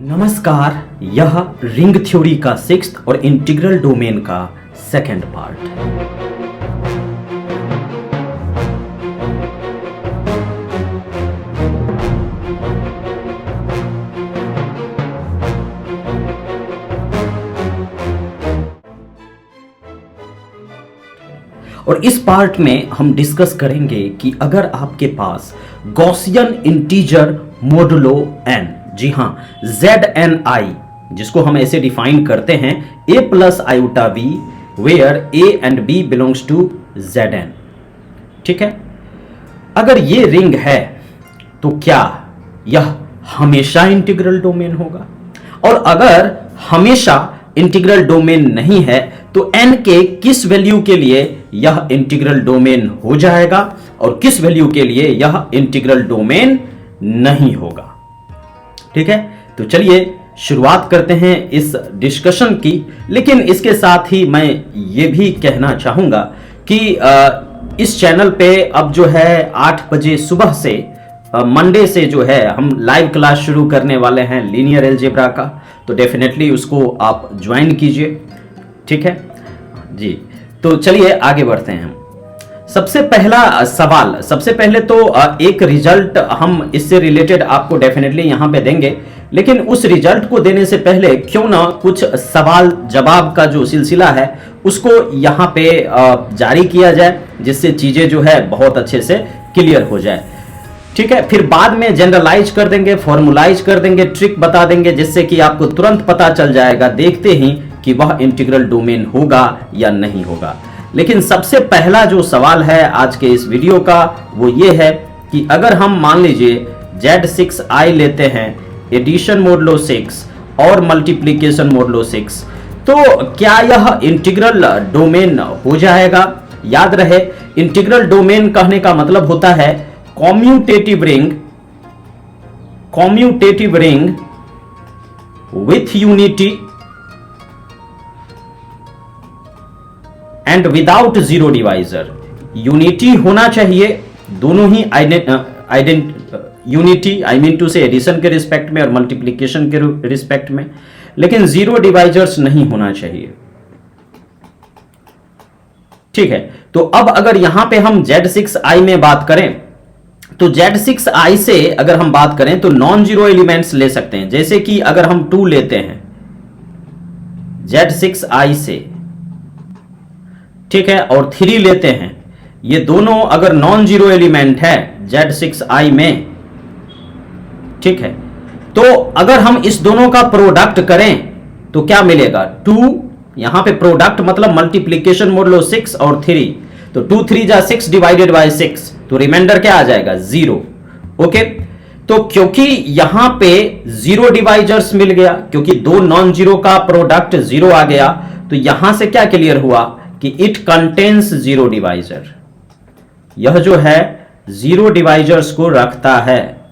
नमस्कार, यह ring theory का सिक्स्थ और इंटीग्रल डोमेन का सेकंड पार्ट। और इस पार्ट में हम डिस्कस करेंगे कि अगर आपके पास गॉसियन इंटीजर मोडुलो n, जी हां, ZNI, जिसको हम ऐसे डिफाइन करते हैं a plus iota b where a and b belongs to Zn। ठीक है, अगर ये रिंग है तो क्या यह हमेशा इंटीग्रल डोमेन होगा? और अगर हमेशा इंटीग्रल डोमेन नहीं है तो n के किस वैल्यू के लिए यह इंटीग्रल डोमेन हो जाएगा और किस वैल्यू के लिए यह इंटीग्रल डोमेन नहीं होगा? ठीक है, तो चलिए शुरुआत करते हैं इस डिस्कशन की। लेकिन इसके साथ ही मैं ये भी कहना चाहूंगा कि इस चैनल पे अब जो है 8 बजे सुबह से मंडे से जो है हम लाइव क्लास शुरू करने वाले हैं लीनियर अलजेब्रा का, तो डेफिनेटली उसको आप ज्वाइन कीजिए। ठीक है जी, तो चलिए आगे बढ़ते हैं। सबसे पहला सवाल, सबसे पहले तो एक रिजल्ट हम इससे रिलेटेड आपको डेफिनेटली यहां पे देंगे, लेकिन उस रिजल्ट को देने से पहले क्यों ना कुछ सवाल जवाब का जो सिलसिला है उसको यहां पे जारी किया जाए, जिससे चीजें जो है बहुत अच्छे से क्लियर हो जाए। ठीक है, फिर बाद में जनरलाइज कर देंगे, फॉर्मुलाइज कर देंगे, ट्रिक बता देंगे, जिससे कि आपको तुरंत पता चल जाएगा देखते ही कि वह इंटीग्रल डोमेन होगा या नहीं होगा। लेकिन सबसे पहला जो सवाल है आज के इस वीडियो का वो ये है कि अगर हम मान लीजिए Z6I लेते हैं एडिशन मोडुलो 6 और मल्टीप्लिकेशन मोडुलो 6, तो क्या यह इंटीग्रल डोमेन हो जाएगा? याद रहे, इंटीग्रल डोमेन कहने का मतलब होता है commutative ring with unity and without zero divisor. Unity होना चाहिए दोनों ही यूनिटी, आई मीन टू से एडिशन के रिस्पेक्ट में और मल्टीप्लिकेशन के रिस्पेक्ट में, लेकिन जीरो डिवाइजर्स नहीं होना चाहिए। ठीक है, तो अब अगर यहां पे हम Z6I में बात करें तो Z6I से अगर हम बात करें तो नॉन जीरो एलिमेंट्स ले सकते हैं। जैसे कि अगर हम 2 लेते हैं Z6I से, ठीक है, और 3 लेते हैं, ये दोनों अगर नॉन जीरो एलिमेंट है Z6I में, ठीक है, तो अगर हम इस दोनों का प्रोडक्ट करें तो क्या मिलेगा? 2, यहां पे प्रोडक्ट मतलब मल्टीप्लिकेशन मोडुलो 6 और 3, तो 2 3 जा 6 डिवाइडेड बाय 6, तो रिमाइंडर क्या आ जाएगा? 0। ओके, तो क्योंकि यहां पे जीरो डिवाइजर्स मिल गया, क्योंकि दो नॉन जीरो का प्रोडक्ट 0 आ गया, तो यहां से क्या क्लियर हुआ कि इट कंटेन्स जीरो डिवाइजर। यह जो है जीरो डिवाइजर्स को रखता है,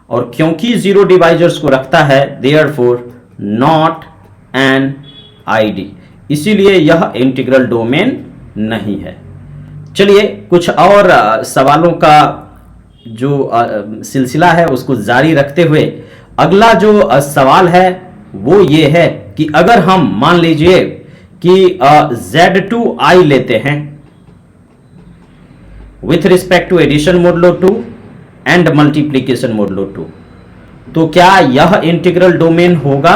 और क्योंकि जीरो डिवाइजर्स को रखता है देयरफॉर नॉट एन आईडी, इसीलिए यह इंटीग्रल डोमेन नहीं है। चलिए कुछ और सवालों का जो सिलसिला है उसको जारी रखते हुए अगला जो सवाल है वो ये है कि अगर हम मान लीजिए कि Z2I लेते हैं with respect to addition modulo 2 and multiplication modulo 2, तो क्या यह इंटीग्रल डोमेन होगा?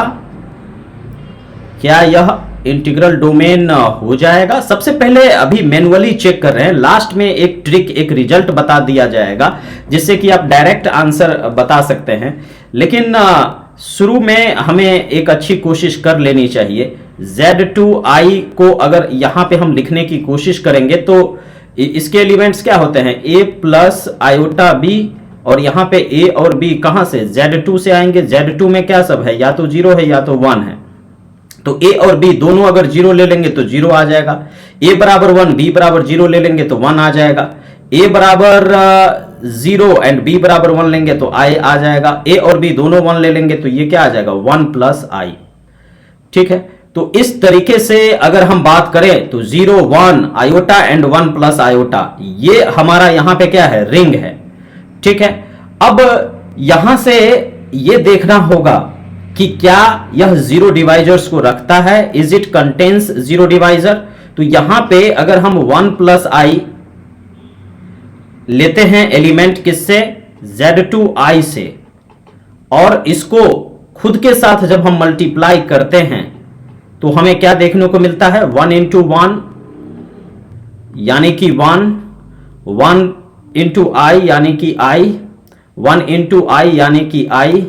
क्या यह इंटीग्रल डोमेन हो जाएगा? सबसे पहले अभी मैन्युअली चेक कर रहे हैं, लास्ट में एक ट्रिक, एक रिजल्ट बता दिया जाएगा जिससे कि आप डायरेक्ट आंसर बता सकते हैं। लेकिन शुरू में हमें एक अच्छी कोशिश कर लेनी चाहिए। Z2I को अगर यहां पे हम लिखने की कोशिश करेंगे तो इसके एलिमेंट्स क्या होते हैं? A प्लस आयोटा B, और यहां पे A और B कहां से? Z2 से आएंगे। Z2 में क्या सब है? या तो 0 है या तो 1 है, तो A और B दोनों अगर 0 ले लेंगे तो 0 आ जाएगा। A बराबर 1, B बराबर 0 ले लेंगे तो 1 आ जाएगा। A बराबर 0 एंड B बराबर 1 लेंगे तो I आ जाएगा। A और B दोनों 1 ले लेंगे तो ये क्या आ जाएगा? 1 प्लस I। ठीक है, तो इस तरीके से अगर हम बात करें तो 0 1 आयोटा एंड 1 प्लस आयोटा, ये हमारा यहां पे क्या है? रिंग है। ठीक है, अब यहां से ये देखना होगा कि क्या यह जीरो डिवाइजर्स को रखता है, is it contains zero divisor. तो यहां पे अगर हम 1 प्लस आई लेते हैं एलिमेंट किससे, Z2i से, और इसको खुद के साथ जब हम मल्टीप्लाई करते हैं तो हमें क्या देखने को मिलता है, 1 इंटू 1 यानी कि 1, 1 इंटू आई यानी कि i, 1 इंटू आई यानी कि i,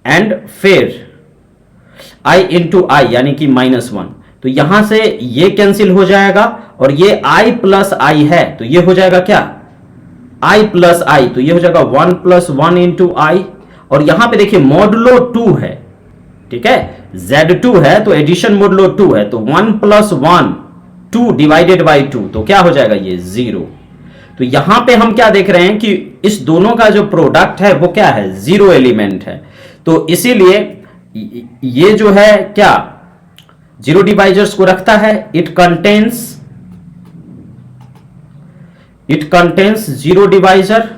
एंड फिर i इंटू आई यानी कि -1। तो यहां से ये कैंसिल हो जाएगा और ये i प्लस आई है तो ये हो जाएगा क्या, i प्लस आई, तो ये हो जाएगा 1 प्लस 1 इंटू आई। और यहां पे देखिए मॉडुलो 2 है, ठीक है, Z2 है तो एडिशन मॉडुलो 2 है, तो 1 प्लस 1 2 डिवाइडेड बाई 2, तो क्या हो जाएगा ये 0। तो यहां पे हम क्या देख रहे हैं कि इस दोनों का जो प्रोडक्ट है वो क्या है, जीरो एलिमेंट है। तो इसीलिए ये जो है क्या जीरो डिवाइजर्स को रखता है, इट कंटेन्स जीरो डिवाइजर,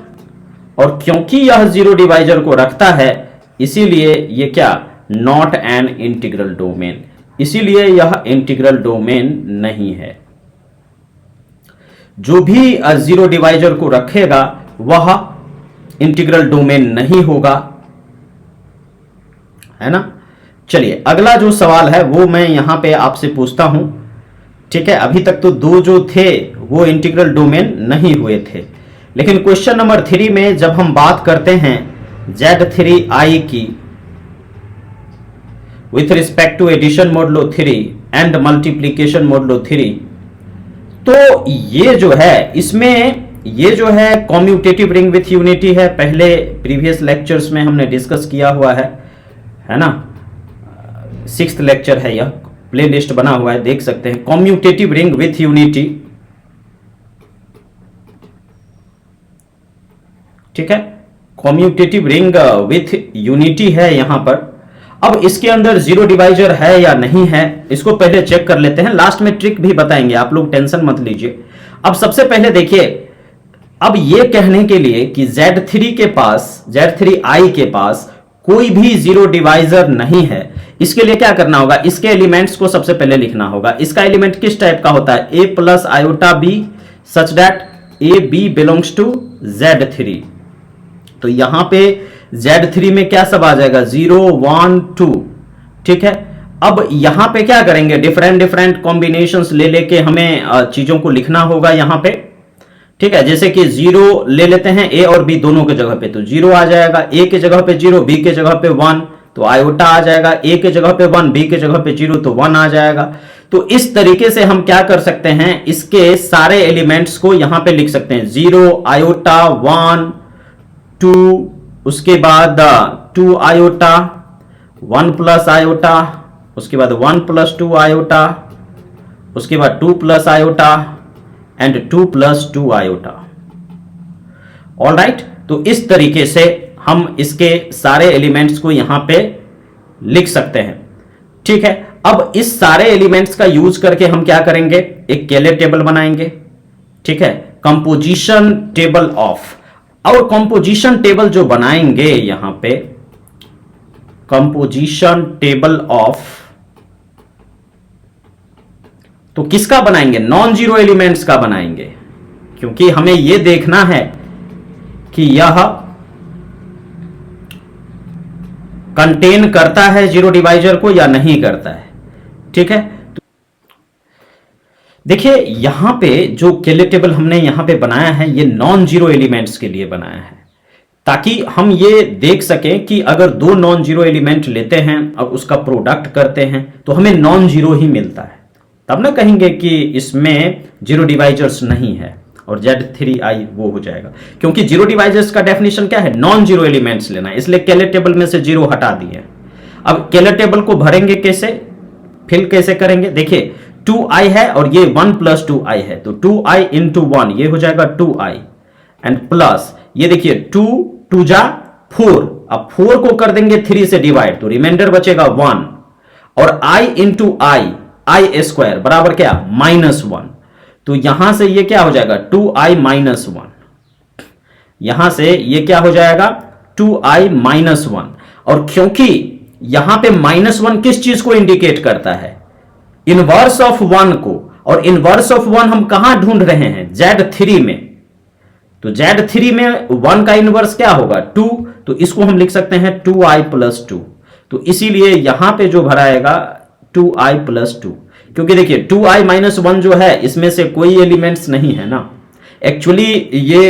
और क्योंकि यह जीरो डिवाइजर को रखता है इसीलिए ये क्या, नॉट एन इंटीग्रल डोमेन, इसीलिए यह इंटीग्रल डोमेन नहीं है। जो भी जीरो डिवाइजर को रखेगा वह इंटीग्रल डोमेन नहीं होगा, है ना। चलिए अगला जो सवाल है वो मैं यहां पे आपसे पूछता हूं, ठीक है। अभी तक तो दो जो थे वो इंटीग्रल डोमेन नहीं हुए थे, लेकिन क्वेश्चन नंबर 3 में जब हम बात करते हैं Z3i की with respect to addition modulo 3 and multiplication modulo 3, तो ये जो है इसमें ये जो है कॉम्यूटेटिव रिंग विथ यूनिटी है, पहले प्रीवियस लेक्चर्स में हमने डिस्कस किया हुआ है ना, 6th लेक्चर है, यह प्ले लिस्ट बना हुआ है, देख सकते हैं। कॉम्यूटेटिव रिंग विथ यूनिटी, ठीक है, कॉम्यूटेटिव रिंग विथ यूनिटी है यहां पर। अब इसके अंदर जीरो डिवाइजर है या नहीं है इसको पहले चेक कर लेते हैं, लास्ट में ट्रिक भी बताएंगे, आप लोग टेंशन मत लीजिए। अब सबसे पहले देखिए, अब ये कहने के लिए कि Z3 के पास, Z3i के पास कोई भी जीरो डिवाइजर नहीं है, इसके लिए क्या करना होगा, इसके एलिमेंट्स को सबसे पहले लिखना होगा। इसका एलिमेंट किस टाइप का होता है, a plus iota b such that a b belongs to Z3। तो यहां पे Z3 में क्या सब आ जाएगा, 0 1 2, ठीक है। अब यहां पे क्या करेंगे, डिफरेंट कॉम्बिनेशंस ले लेके हमें चीजों को लिखना होगा यहां पे, ठीक है। जैसे कि 0 ले लेते हैं a और b दोनों के जगह पे, तो 0 आ जाएगा, a के जगह पे 0, b के जगह पे 1, तो आयोटा आ जाएगा, a के जगह पे 1, b के जगह पे 0, तो 1 आ जाएगा। तो इस तरीके से हम क्या कर सकते हैं, इसके सारे एलिमेंट्स को यहां पे लिख सकते हैं, 0 आयोटा 1 2, उसके बाद 2 आयोटा 1 प्लस आयोटा, उसके बाद 1 प्लस 2 आयोटा, उसके बाद 2 plus iota and 2 plus 2 iota. All right, तो इस तरीके से हम इसके सारे एलिमेंट्स को यहां पे लिख सकते हैं, ठीक है। अब इस सारे एलिमेंट्स का यूज करके हम क्या करेंगे, एक केले टेबल बनाएंगे, ठीक है, कंपोजिशन टेबल ऑफ। और कंपोजिशन टेबल जो बनाएंगे यहां पे, कंपोजिशन टेबल ऑफ, तो किसका बनाएंगे, नॉन जीरो एलिमेंट्स का बनाएंगे, क्योंकि हमें यह देखना है कि यह कंटेन करता है जीरो डिवाइजर को या नहीं करता है, ठीक है। देखिए यहां पे जो केले टेबल हमने यहां पे बनाया है ये नॉन जीरो एलिमेंट्स के लिए बनाया है, ताकि हम ये देख सकें कि अगर दो नॉन जीरो एलिमेंट लेते हैं और उसका प्रोडक्ट करते हैं तो हमें नॉन जीरो ही मिलता है, तब ना कहेंगे कि इसमें जीरो डिवाइजर्स नहीं है और Z3i वो हो जाएगा। क्योंकि जीरो डिवाइजर्स का डेफिनेशन क्या है, नॉन जीरो एलिमेंट्स लेना है, इसलिए केले टेबल में से जीरो हटा दिए। अब केले टेबल को भरेंगे कैसे, फिल कैसे करेंगे, देखिए 2i है और ये 1 प्लस 2i है, तो 2i इंटू 1 ये हो जाएगा 2i एंड प्लस ये देखिए 2 2 जा 4, अब 4 को कर देंगे 3 से डिवाइड तो रिमाइंडर बचेगा 1 और i इंटू आई स्क्वायर बराबर क्या, -1। तो यहां से ये क्या हो जाएगा 2i -1, यहां से ये क्या हो जाएगा 2i -1। और क्योंकि यहां पे -1 किस चीज को इंडिकेट करता है, इनवर्स ऑफ 1 को, और इनवर्स ऑफ 1 हम कहां ढूंढ रहे हैं, Z3 में। तो Z3 में 1 का इनवर्स क्या होगा, 2, तो इसको हम लिख सकते हैं 2i + 2। तो इसीलिए यहां पे जो भराएगा 2i + 2, क्योंकि देखिए 2i - 1 जो है इसमें से कोई एलिमेंट्स नहीं है ना। एक्चुअली ये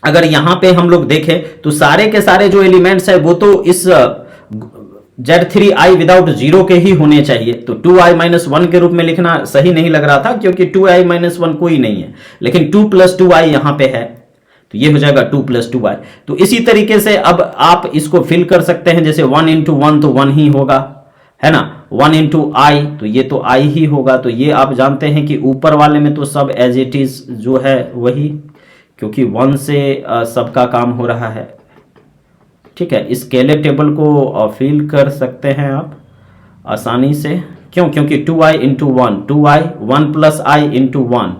अगर यहां पे हम लोग देखें तो सारे के सारे जो एलिमेंट्स है वो तो इस Z3i विदाउट 0 के ही होने चाहिए। तो 2i - 1 के रूप में लिखना सही नहीं लग रहा था, क्योंकि 2i - 1 कोई नहीं है, लेकिन 2 + 2i यहां पे है, तो ये हो जाएगा 2 + 2i। तो इसी तरीके से अब आप इसको फिल कर सकते हैं, जैसे 1 × 1 तो 1 ही होगा, है ना, 1 × i तो ये तो i ही होगा। तो ये आप जानते हैं कि ऊपर वाले में तो सब एज इट इज जो है वही, क्योंकि 1 से सबका काम हो रहा है। ठीक है, इस केले टेबल को फिल कर सकते हैं आप आसानी से, क्यों, क्योंकि 2i × 1 2i, 1 + i × 1।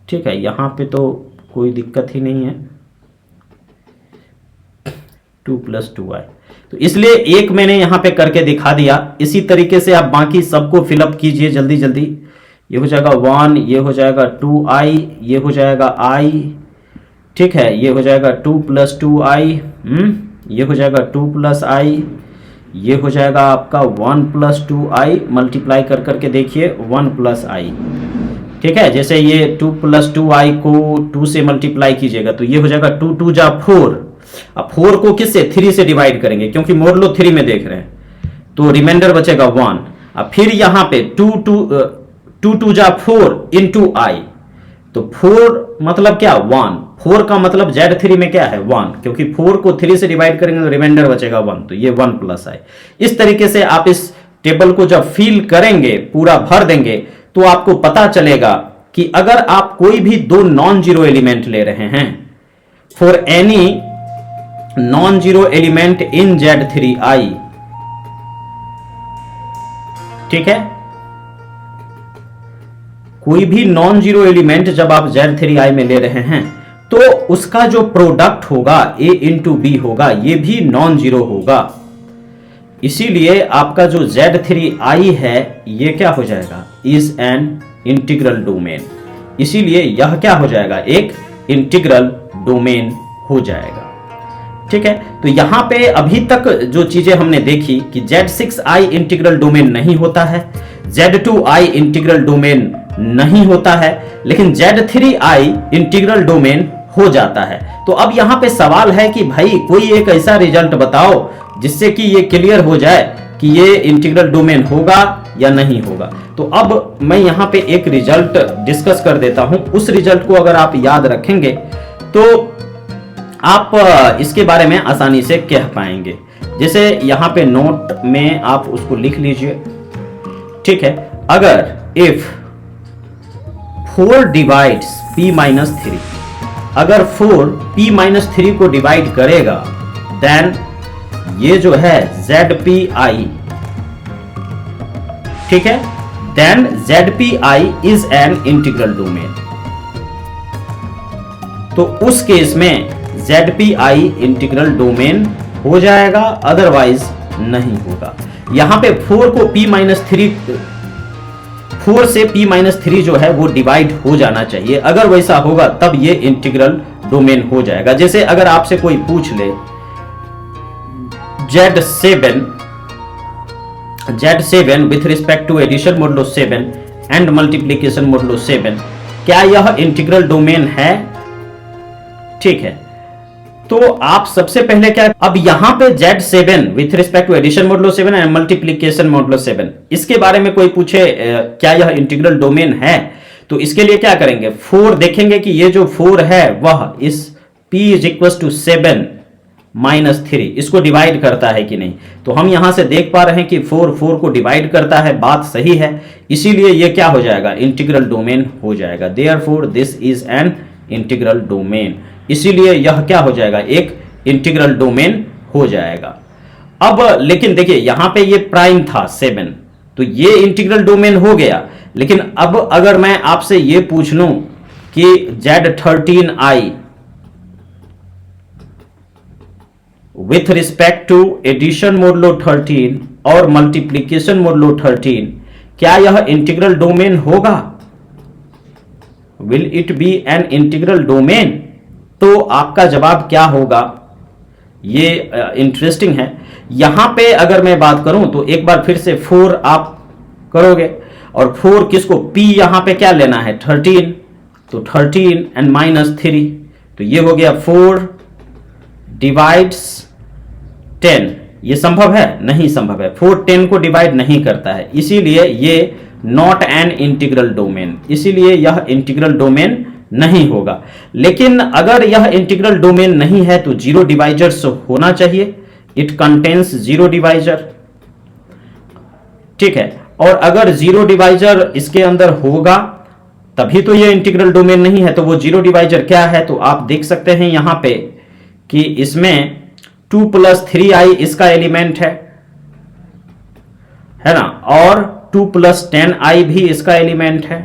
ठीक है, यहां पे तो कोई दिक्कत ही नहीं है, 2 + 2i। तो इसलिए एक मैंने यहां पे करके दिखा दिया। इसी तरीके से आप बाकी सबको फिलअप कीजिए जल्दी जल्दी। ये हो जाएगा 1, ये हो जाएगा 2i, ये हो जाएगा i, ठीक है, ये हो जाएगा 2 + 2i, ये हो जाएगा 2 + i, ये हो जाएगा आपका 1 + 2i, मल्टीप्लाई कर करके देखिए 1 + i। ठीक है, जैसे ये 2 + 2i को 2 से मल्टीप्लाई कीजिएगा तो ये हो जाएगा 2 × 2 = 4। अब 4 को किससे, 3 से डिवाइड करेंगे, क्योंकि मोडलो 3 में देख रहे हैं, तो रिमाइंडर बचेगा 1। अब फिर यहां पे 2 × 2 = 4 × i, तो 4 मतलब क्या, 1। 4 का मतलब Z3 में क्या है, 1, क्योंकि 4 को 3 से डिवाइड करेंगे तो रिमाइंडर बचेगा 1, तो ये 1 + i। इस तरीके से आप इस टेबल को जब फिल करेंगे, पूरा भर देंगे, तो आपको पता चलेगा कि अगर आप कोई भी दो नॉन जीरो एलिमेंट ले रहे हैं, for any non zero element in Z3i, ठीक है, कोई भी नॉन जीरो एलिमेंट जब आप Z3i में ले रहे हैं तो उसका जो प्रोडक्ट होगा a × b होगा, ये भी नॉन जीरो होगा। इसीलिए आपका जो Z3i है ये क्या हो जाएगा, इज एन इंटीग्रल डोमेन। इसीलिए यह क्या हो जाएगा, एक इंटीग्रल डोमेन हो जाएगा। ठीक है, तो यहां पे अभी तक जो चीजें हमने देखी कि Z6i इंटीग्रल डोमेन नहीं होता है, Z2i इंटीग्रल डोमेन नहीं होता है, लेकिन Z3i इंटीग्रल डोमेन हो जाता है। तो अब यहां पे सवाल है कि भाई कोई एक ऐसा रिजल्ट बताओ जिससे कि ये क्लियर हो जाए कि ये इंटीग्रल डोमेन होगा या नहीं होगा। तो अब मैं यहां पे एक रिजल्ट डिस्कस कर देता हूं। उस रिजल्ट को अगर आप याद रखेंगे तो आप इसके बारे में आसानी से कह पाएंगे। जैसे यहां पे नोट में आप उसको लिख लीजिए। ठीक है, अगर इफ 4 डिवाइड्स p - 3, अगर 4 p - 3 को डिवाइड करेगा, देन ये जो है ZPi, ठीक है, then ZPi is an integral domain. तो उस केस में ZPi इंटीग्रल डोमेन हो जाएगा, अदरवाइज नहीं होगा। यहां पे 4 को p - 3, 4 से p - 3 जो है वो डिवाइड हो जाना चाहिए। अगर वैसा होगा तब ये इंटीग्रल डोमेन हो जाएगा। जैसे अगर आपसे कोई पूछ ले Z7 with respect to addition modulo 7 and multiplication modulo 7, क्या यह इंटीग्रल डोमेन है? ठीक है, तो आप सबसे पहले क्या, अब यहां पे Z7 with respect to addition modulo 7 and multiplication modulo 7, इसके बारे में कोई पूछे क्या यह इंटीग्रल डोमेन है, तो इसके लिए क्या करेंगे, 4 देखेंगे कि ये जो 4 है वह इस p = 7 - 3 इसको डिवाइड करता है कि नहीं। तो हम यहां से देख पा रहे हैं कि 4 को डिवाइड करता है, बात सही है, इसीलिए ये क्या हो जाएगा, इंटीग्रल डोमेन हो जाएगा। Therefore this is an integral domain, इसीलिए यह क्या हो जाएगा, एक इंटीग्रल डोमेन हो जाएगा। अब लेकिन देखिए यहां पे ये प्राइम था 7, तो ये इंटीग्रल डोमेन हो गया। लेकिन अब अगर मैं आपसे ये पूछ लूं कि Z13i with respect to addition modulo 13 और मल्टीप्लीकेशन मोडुलो 13, क्या यह इंटीग्रल डोमेन होगा? Will it be an integral domain? तो आपका जवाब क्या होगा? ये इंटरेस्टिंग है। यहां पे अगर मैं बात करूं तो एक बार फिर से 4 आप करोगे, और 4 किसको, p यहां पे क्या लेना है, 13, तो 13 एंड -3, तो ये हो गया 4 डिवाइड्स 10। ये संभव है? नहीं संभव है। 4 10 को डिवाइड नहीं करता है, इसीलिए ये नॉट एन इंटीग्रल डोमेन, इसीलिए यह इंटीग्रल डोमेन नहीं होगा। लेकिन अगर यह इंटीग्रल डोमेन नहीं है तो जीरो डिवाइजर्स होना चाहिए, इट कंटेन्स जीरो डिवाइजर, ठीक है। और अगर जीरो डिवाइजर इसके अंदर होगा तभी तो ये इंटीग्रल डोमेन नहीं है। तो वो जीरो डिवाइजर क्या है, तो आप देख सकते हैं यहां पे कि इसमें 2 + 3i इसका एलिमेंट है ना, और 2 + 10i भी इसका एलिमेंट है।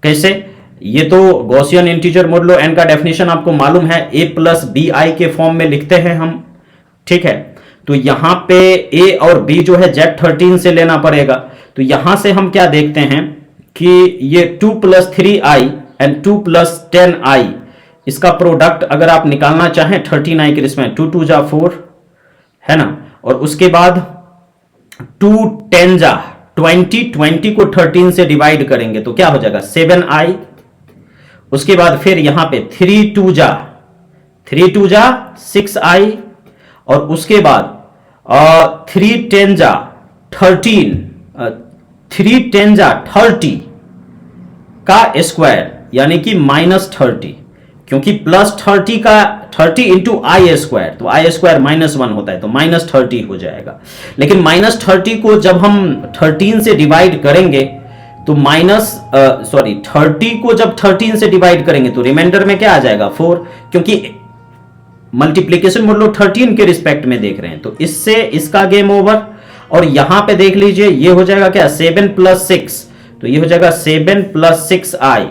कैसे? ये तो गॉसियन इंटीजर मोडुलो n का डेफिनेशन आपको मालूम है, a + bi के फॉर्म में लिखते हैं हम, ठीक है। तो यहां पे a और b जो है Z13 से लेना पड़ेगा। तो यहां से हम क्या देखते हैं कि ये 2 + 3i एंड 2 + 10i, इसका प्रोडक्ट अगर आप निकालना चाहें 13i के रिस्पेक्ट, 2 2 जा 4 है ना, और उसके बाद 2 10 जा 20 को 13 से डिवाइड करेंगे तो क्या हो जाएगा 7i। उसके बाद फिर यहां पे 3 2 जा 6i, और उसके बाद 3 10 जा 13, 3 10 जा 30 का स्क्वायर यानी कि -30, क्योंकि +30 का 30 इंटू आई स्क्वायर, तो आई स्क्वायर -1 होता है, तो -30 हो जाएगा। लेकिन -30 को जब हम 13 से डिवाइड करेंगे तो 30 को जब 13 से डिवाइड करेंगे तो रिमाइंडर में क्या आ जाएगा 4, क्योंकि मल्टीप्लीकेशन मोडुलो 13 के रिस्पेक्ट में देख रहे हैं। तो इससे इसका गेम ओवर। और यहां पे देख लीजिए ये हो जाएगा क्या 7 + 6, तो ये हो जाएगा 7 + 6i,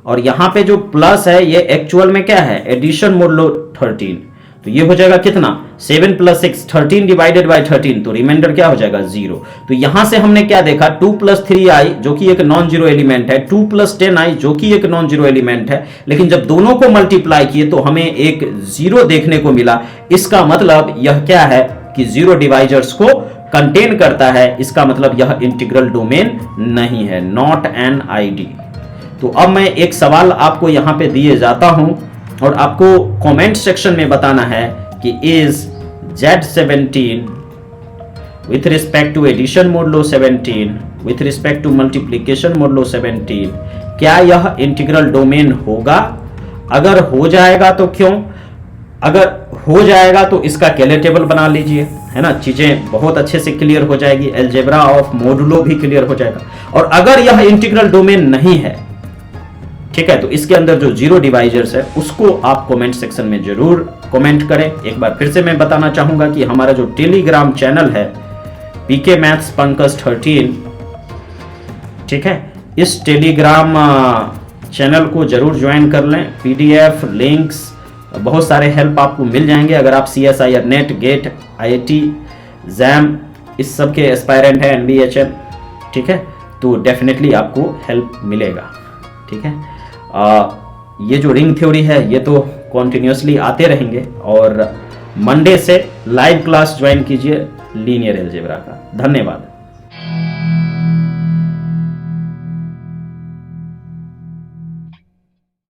और यहां पे जो प्लस है ये एक्चुअल में क्या है एडिशन मोडुलो 13, तो ये हो जाएगा कितना 7 + 6 13 डिवाइडेड बाय 13, तो रिमाइंडर क्या हो जाएगा 0। तो यहां से हमने क्या देखा 2 + 3i जो कि एक नॉन जीरो एलिमेंट है, 2 + 10i जो कि एक नॉन जीरो एलिमेंट है, लेकिन जब दोनों को मल्टीप्लाई किए तो हमें एक जीरो देखने को मिला। इसका मतलब यह क्या है कि जीरो डिवाइजर्स को कंटेन करता है, इसका मतलब यह इंटीग्रल डोमेन नहीं है, नॉट एन आईडी। तो अब मैं एक सवाल आपको यहां पे दिए जाता हूं और आपको कमेंट सेक्शन में बताना है कि is Z17 with respect to addition modulo 17 with respect to multiplication modulo 17 क्या यह इंटीग्रल डोमेन होगा? अगर हो जाएगा तो क्यों? अगर हो जाएगा तो इसका केलर टेबल बना लीजिए, है ना, चीजें बहुत अच्छे से क्लियर हो जाएगी, अलजेब्रा ऑफ मोडुलो भी क्लियर हो जाएगा। और अगर यह इंटीग्रल डोमेन नहीं है, ठीक है, तो इसके अंदर जो जीरो डिवाइजर्स है उसको आप कमेंट सेक्शन में जरूर कमेंट करें। एक बार फिर से मैं बताना चाहूंगा कि हमारा जो टेलीग्राम चैनल है पीके मैथ्स पंकज 13, ठीक है, इस टेलीग्राम चैनल को जरूर ज्वाइन कर लें। पीडीएफ लिंक्स बहुत सारे हेल्प आपको मिल जाएंगे। अगर आप CSIR NET GATE IIT JAM इस सब के एस्पायरेंट है, NBHM, ठीक है, तो डेफिनेटली आपको हेल्प मिलेगा, ठीक है। ये जो रिंग थ्योरी है ये तो कॉन्टिन्यूसली आते रहेंगे, और मंडे से लाइव क्लास ज्वाइन कीजिए लीनियर अलजेब्रा का। धन्यवाद।